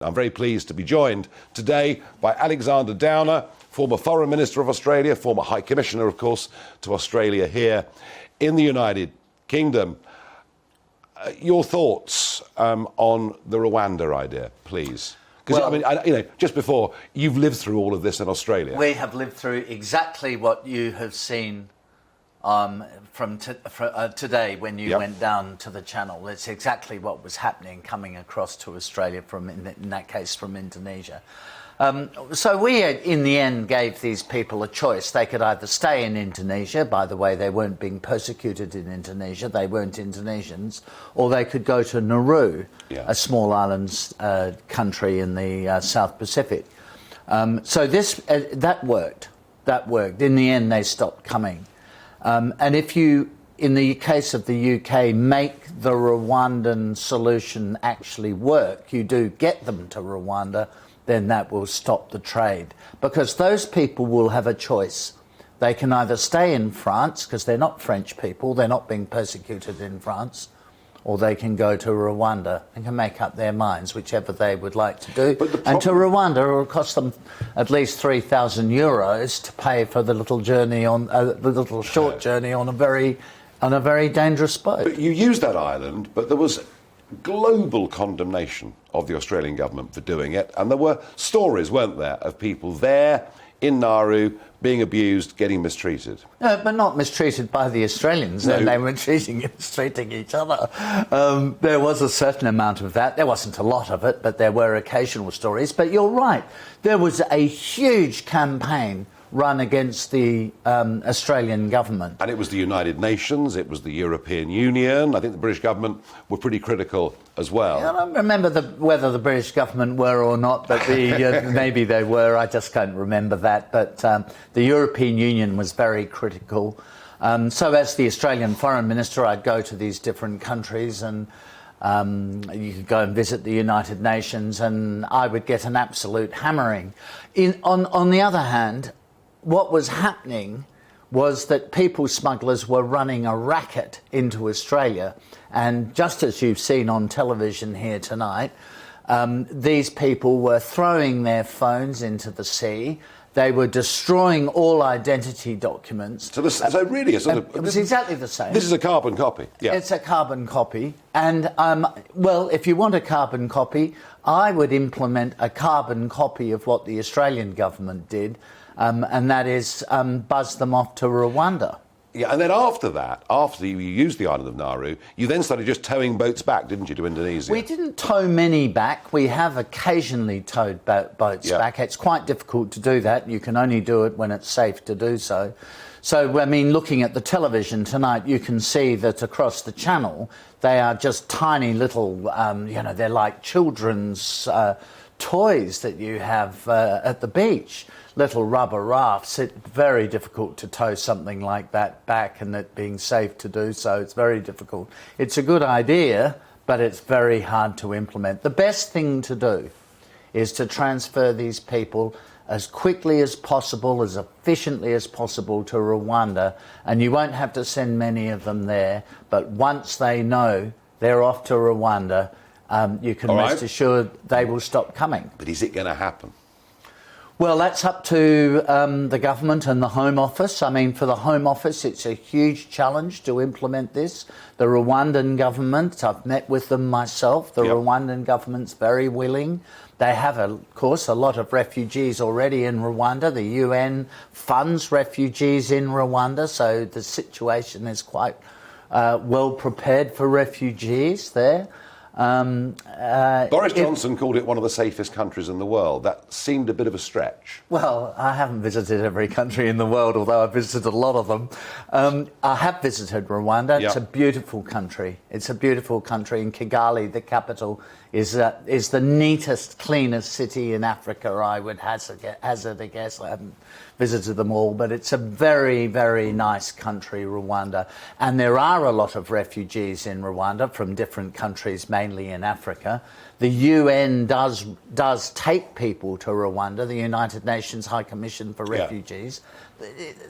I'm very pleased to be joined today by Alexander Downer, former Foreign Minister of Australia, former High Commissioner, of course, to Australia here in the United Kingdom. Your thoughts on the Rwanda idea, please? Because, well, just before, you've lived through all of this in Australia. We have lived through exactly what you have seen from today when you went down to the channel. It's exactly what was happening coming across to Australia from, in that case, from Indonesia. So we, in the end, gave these people a choice. They could either stay in Indonesia, by the way, they weren't being persecuted in Indonesia, they weren't Indonesians, or they could go to Nauru, a small island country in the South Pacific. So that worked. That worked. In the end, they stopped coming. And if you, in the case of the UK, make the Rwandan solution actually work, you do get them to Rwanda, then that will stop the trade. Because those people will have a choice. They can either stay in France, because they're not French people, they're not being persecuted in France, or they can go to Rwanda and can make up their minds, whichever they would like to do. And to Rwanda, it will cost them at least 3,000 euros to pay for the little journey on the little short journey on a very dangerous boat. But you used that island, but there was global condemnation of the Australian government for doing it, and there were stories, weren't there, of people there in Nauru being abused, getting mistreated. No, but not mistreated by the Australians. No. They were mistreating each other. There was a certain amount of that. There wasn't a lot of it, but there were occasional stories. But you're right. There was a huge campaign run against the Australian government. And it was the United Nations, it was the European Union. I think the British government were pretty critical as well. I don't remember whether the British government were or not, but maybe they were. I just can't remember that. But the European Union was very critical. So as the Australian Foreign Minister, I'd go to these different countries and you could go and visit the United Nations and I would get an absolute hammering. On the other hand, what was happening was that people smugglers were running a racket into Australia, and just as you've seen on television here tonight, these people were throwing their phones into the sea. They were destroying all identity documents. So really, it was exactly the same. This is a carbon copy. Yeah. It's a carbon copy. And, well, if you want a carbon copy, I would implement a carbon copy of what the Australian government did, and that is buzz them off to Rwanda. Yeah, and then after that, after you used the island of Nauru, you then started just towing boats back, didn't you, to Indonesia? We didn't tow many back. We have occasionally towed boats back. It's quite difficult to do that. You can only do it when it's safe to do so. So, I mean, looking at the television tonight, you can see that across the channel, they are just tiny little, they're like children's toys that you have at the beach. Little rubber rafts. It's very difficult to tow something like that back, and it being safe to do so, it's very difficult. It's a good idea, but it's very hard to implement. The best thing to do is to transfer these people as quickly as possible, as efficiently as possible to Rwanda, and you won't have to send many of them there, but once they know they're off to Rwanda, you can rest assured they will stop coming. But is it going to happen? Well, that's up to the government and the Home Office. I mean, for the Home Office, it's a huge challenge to implement this. The Rwandan government, I've met with them myself. The Rwandan government's very willing. They have, of course, a lot of refugees already in Rwanda. The UN funds refugees in Rwanda, so the situation is quite well prepared for refugees there. Boris Johnson called it one of the safest countries in the world. That seemed a bit of a stretch. Well, I haven't visited every country in the world, although I've visited a lot of them. I have visited Rwanda. It's a beautiful country. It's a beautiful country. In Kigali, the capital, is the neatest, cleanest city in Africa, I would hazard a guess. I haven't visited them all, but it's a very, very nice country, Rwanda. And there are a lot of refugees in Rwanda from different countries, mainly in Africa. the UN does take people to Rwanda, the United Nations High Commission for Refugees,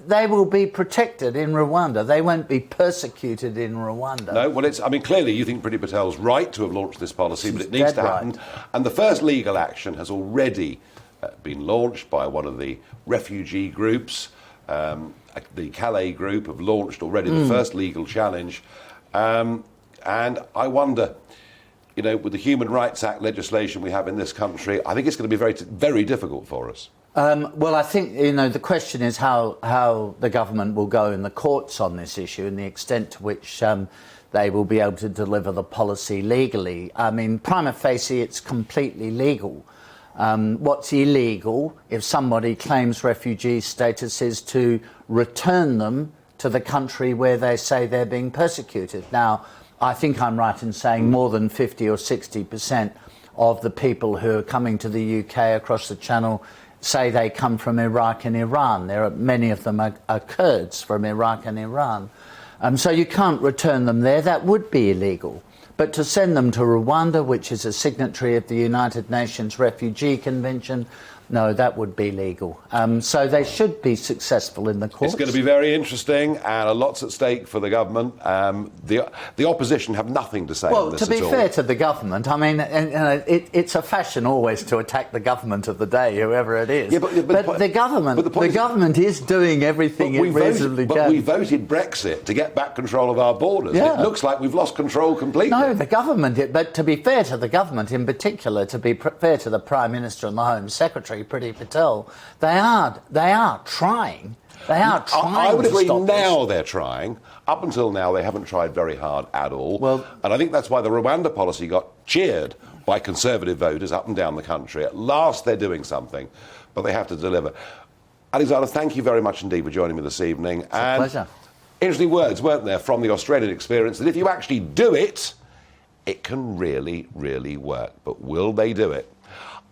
they will be protected in Rwanda. They won't be persecuted in Rwanda. No, well, clearly you think Priti Patel's right to have launched this policy, but it needs to happen. Right. And the first legal action has already been launched by one of the refugee groups. The Calais group have launched already the first legal challenge. And I wonder, you know, with the Human Rights Act legislation we have in this country, I think it's going to be very, very difficult for us. Well, I think, you know, the question is how the government will go in the courts on this issue and the extent to which they will be able to deliver the policy legally. I mean, prima facie, it's completely legal. What's illegal, if somebody claims refugee status, is to return them to the country where they say they're being persecuted. Now, I think I'm right in saying more than 50 or 60% of the people who are coming to the UK across the Channel say they come from Iraq and Iran. Many of them are Kurds from Iraq and Iran. So you can't return them there. That would be illegal. But to send them to Rwanda, which is a signatory of the United Nations Refugee Convention, no, that would be legal. So they should be successful in the courts. It's going to be very interesting, and a lot's at stake for the government. The opposition have nothing to say on this at all. Well, to be fair to the government, I mean, it's a fashion always to attack the government of the day, whoever it is. Yeah, but the government is doing everything it reasonably can. But we voted Brexit to get back control of our borders. Yeah. It looks like we've lost control completely. No, the government. But to be fair to the government, in particular, to be fair to the Prime Minister and the Home Secretary, Priti Patel, they are trying. They are trying. I would agree. Now this. They're trying. Up until now, they haven't tried very hard at all. Well, and I think that's why the Rwanda policy got cheered by Conservative voters up and down the country. At last, they're doing something, but they have to deliver. Alexander, thank you very much indeed for joining me this evening. It's a pleasure. Interesting words, weren't there, from the Australian experience, that if you actually do it, it can really, really work. But will they do it?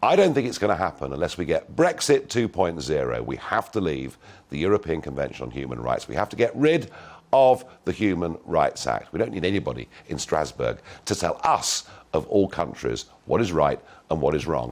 I don't think it's going to happen unless we get Brexit 2.0. We have to leave the European Convention on Human Rights. We have to get rid of the Human Rights Act. We don't need anybody in Strasbourg to tell us, of all countries, what is right and what is wrong.